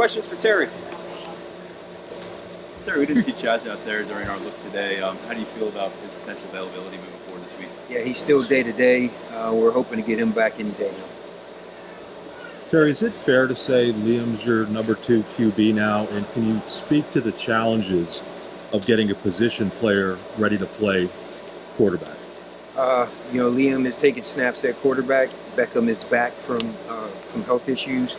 questions for Terry? Terry, we didn't see Chaz out there during our look today. How do you feel about his potential availability moving forward this week? Yeah, he's still day-to-day. We're hoping to get him back any day now. Terry, is it fair to say Liam's your number 2 QB now? And can you speak to the challenges of getting a position player ready to play quarterback? Liam is taking snaps at quarterback. Beckham is back from some health issues.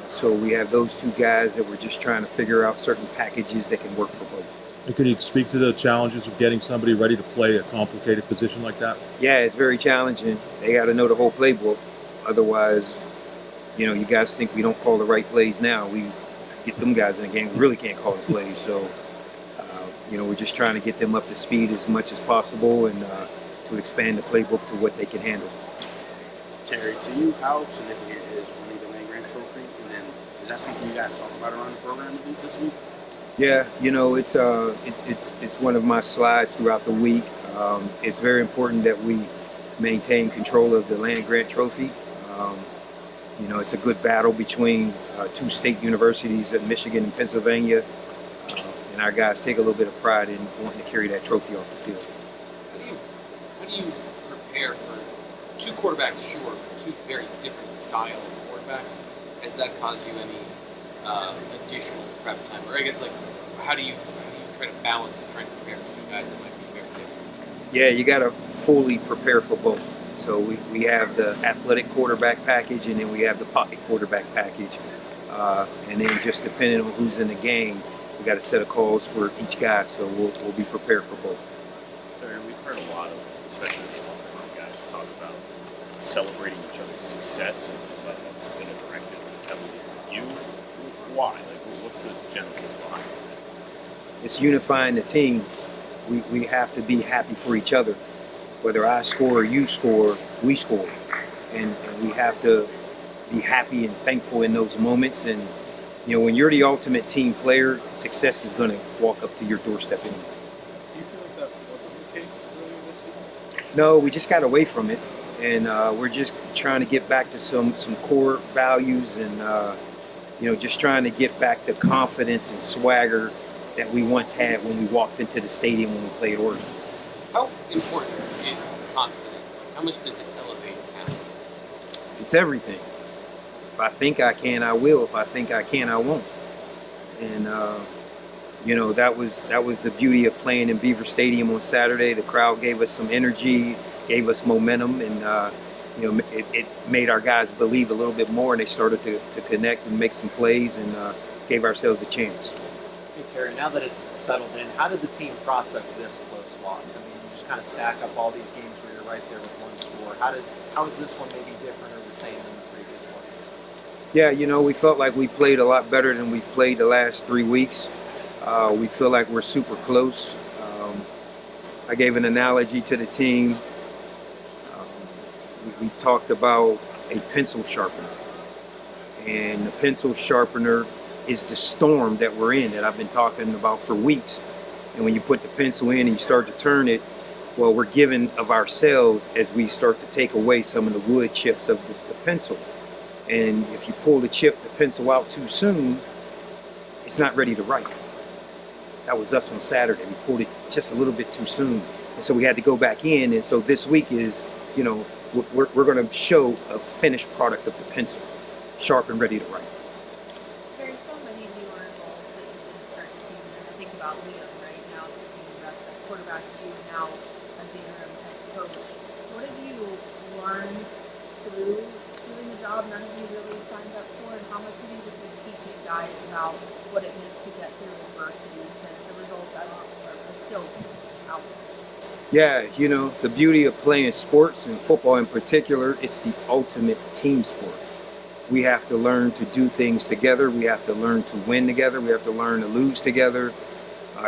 So we have those two guys that we're just trying to figure out certain packages that can work for both. And can you speak to the challenges of getting somebody ready to play a complicated position like that? Yeah, it's very challenging. They got to know the whole playbook. Otherwise, you guys think we don't call the right plays now. We get them guys in the game. We really can't call the plays. So, we're just trying to get them up to speed as much as possible and to expand the playbook to what they can handle. Terry, to you, how significant is winning the land grant trophy? And then is that something you guys talk about around the program at least this week? Yeah, it's one of my slides throughout the week. It's very important that we maintain control of the land grant trophy. It's a good battle between two state universities in Michigan and Pennsylvania. And our guys take a little bit of pride in wanting to carry that trophy off the field. How do you prepare for two quarterbacks, sure, but two very different style of quarterbacks? Has that caused you any additional prep time? Or I guess, how do you try to balance trying to prepare for two guys that might be very different? Yeah, you got to fully prepare for both. So we have the athletic quarterback package, and then we have the pocket quarterback package. And then just depending on who's in the game, we got a set of calls for each guy, so we'll be prepared for both. Terry, we've heard a lot of, especially the offensive guys, talk about celebrating each other's success, and that's been a directive heavily from you. Why? What's the genesis behind it? It's unifying the team. We have to be happy for each other. Whether I score or you score, we score. And we have to be happy and thankful in those moments. And, when you're the ultimate team player, success is going to walk up to your doorstep anyway. Do you feel like that wasn't the case earlier this season? No, we just got away from it. And we're just trying to get back to some core values and, just trying to get back the confidence and swagger that we once had when we walked into the stadium when we played Oregon. How important is confidence? How much does it elevate talent? It's everything. If I think I can, I will. If I think I can, I won't. And that was the beauty of playing in Beaver Stadium on Saturday. The crowd gave us some energy, gave us momentum, and it made our guys believe a little bit more, and they started to connect and make some plays and gave ourselves a chance. Hey Terry, now that it's settled in, how did the team process this close loss? I mean, you just kind of stack up all these games where you're right there with one score. How is this one maybe different or the same than the previous one? Yeah, we felt like we played a lot better than we've played the last 3 weeks. We feel like we're super close. I gave an analogy to the team. We talked about a pencil sharpener. And the pencil sharpener is the storm that we're in that I've been talking about for weeks. And when you put the pencil in and you start to turn it, well, we're giving of ourselves as we start to take away some of the wood chips of the pencil. And if you pull the pencil out too soon, it's not ready to write. That was us on Saturday. We pulled it just a little bit too soon. And so we had to go back in. And so this week is, we're going to show a finished product of the pencil, sharp and ready to write. There's so many newer roles that you can start seeing. And I think about Liam right now, that's a quarterback to you now as the interim head coach. What have you learned through doing the job none of you really signed up for, and how much do you just teaching guys about what it means to get through adversity, because the results are still out there? Yeah, the beauty of playing sports, and football in particular, it's the ultimate team sport. We have to learn to do things together. We have to learn to win together. We have to learn to lose together.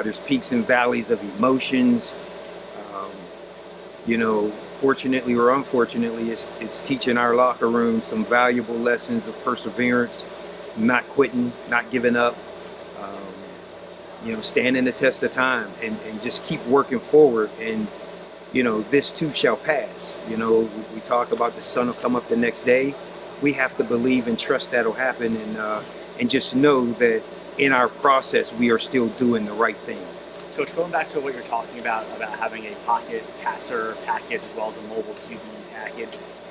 There's peaks and valleys of emotions. Fortunately or unfortunately, it's teaching our locker room some valuable lessons of perseverance, not quitting, not giving up, standing the test of time and just keep working forward. And, this too shall pass. We talk about the sun will come up the next day. We have to believe and trust that'll happen and just know that in our process we are still doing the right thing. Coach, going back to what you're talking about having a pocket passer package as well as a mobile QB package,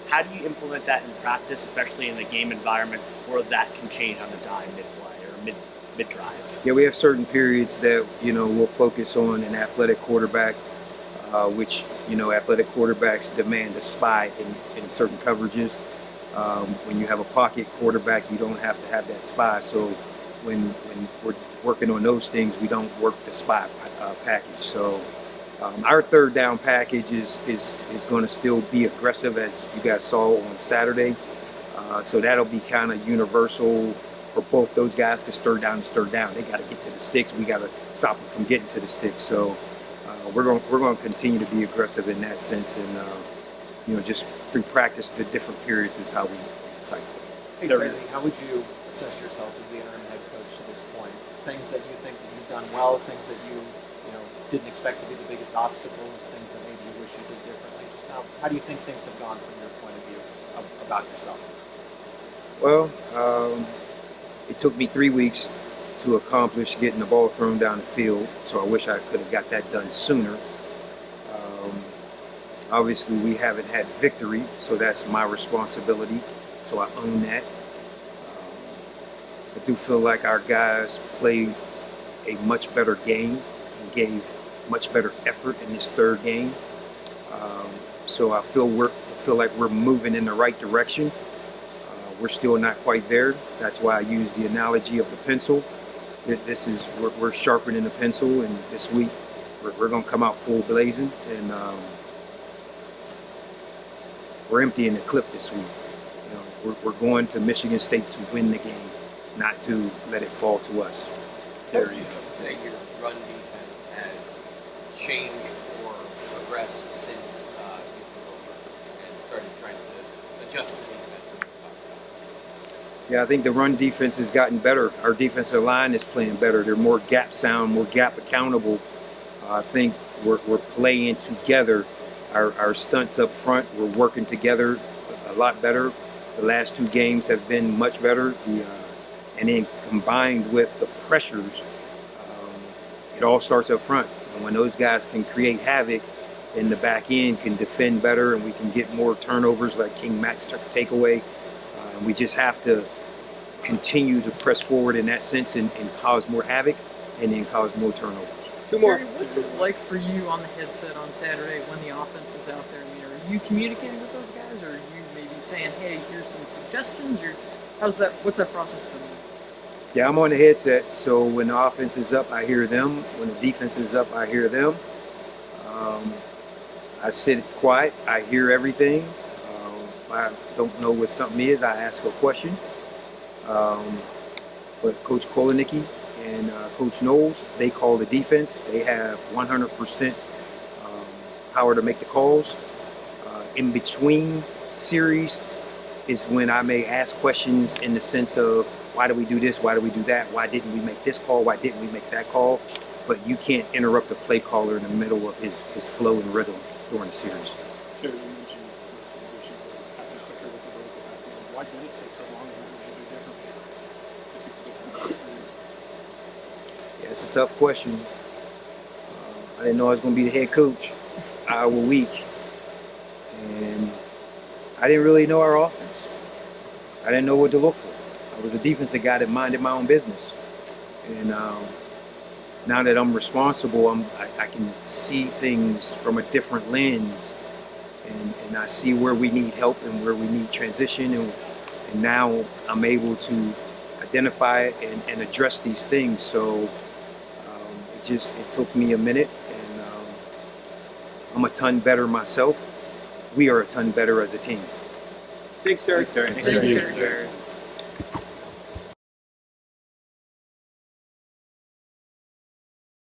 how do you implement that in practice, especially in the game environment where that can change on the dime mid-play or mid-drive? Yeah, we have certain periods that, we'll focus on an athletic quarterback, which, athletic quarterbacks demand a spy in certain coverages. When you have a pocket quarterback, you don't have to have that spy. So when we're working on those things, we don't work the spy package. So our third down package is going to still be aggressive, as you guys saw on Saturday. So that'll be kind of universal for both those guys, because third down is third down. They got to get to the sticks. We got to stop them from getting to the sticks. So we're going to continue to be aggressive in that sense, and just through practice, the different periods is how we cycle. Hey, Terry, how would you assess yourself as the interim head coach to this point? Things that you think that you've done well, things that you didn't expect to be the biggest obstacles, things that maybe you wish you did differently. Just how do you think things have gone from your point of view about yourself? Well, it took me 3 weeks to accomplish getting the ball thrown down the field, so I wish I could have got that done sooner. Obviously, we haven't had victory, so that's my responsibility, so I own that. I do feel like our guys played a much better game and gave much better effort in this third game. So I feel like we're moving in the right direction. We're still not quite there. That's why I use the analogy of the pencil. We're sharpening the pencil, and this week we're going to come out full blazing, and we're emptying the clip this week. We're going to Michigan State to win the game, not to let it fall to us. Terry, you say your run defense has changed or progressed since you took over and started trying to adjust the defense? Yeah, I think the run defense has gotten better. Our defensive line is playing better. They're more gap sound, more gap accountable. I think we're playing together. Our stunts up front, we're working together a lot better. The last 2 games have been much better. And then combined with the pressures, it all starts up front. And when those guys can create havoc, then the back end can defend better, and we can get more turnovers like King Mack's takeaway. And we just have to continue to press forward in that sense and cause more havoc and then cause more turnovers. Terry, what's it like for you on the headset on Saturday when the offense is out there? I mean, are you communicating with those guys, or are you maybe saying, "Hey, here's some suggestions"? Or what's that process been like? Yeah, I'm on the headset, so when the offense is up, I hear them. When the defense is up, I hear them. I sit quiet. I hear everything. If I don't know what something is, I ask a question. But Coach Kolinicki and Coach Knowles, they call the defense. They have 100% power to make the calls. In between series is when I may ask questions in the sense of, why do we do this? Why do we do that? Why didn't we make this call? Why didn't we make that call? But you can't interrupt a play caller in the middle of his flow and rhythm during the series. Sure, you mentioned we should happen quicker with the vertical backfield. Why did it take so long, and what would you do differently? Yeah, it's a tough question. I didn't know I was going to be the head coach Iowa week, and I didn't really know our offense. I didn't know what to look for. I was a defensive guy that minded my own business, and now that I'm responsible, I can see things from a different lens, and I see where we need help and where we need transition, and now I'm able to identify it and address these things. So it took me a minute, and I'm a ton better myself. We are a ton better as a team. Thanks, Terry. Thanks, Terry. Thank you, Terry.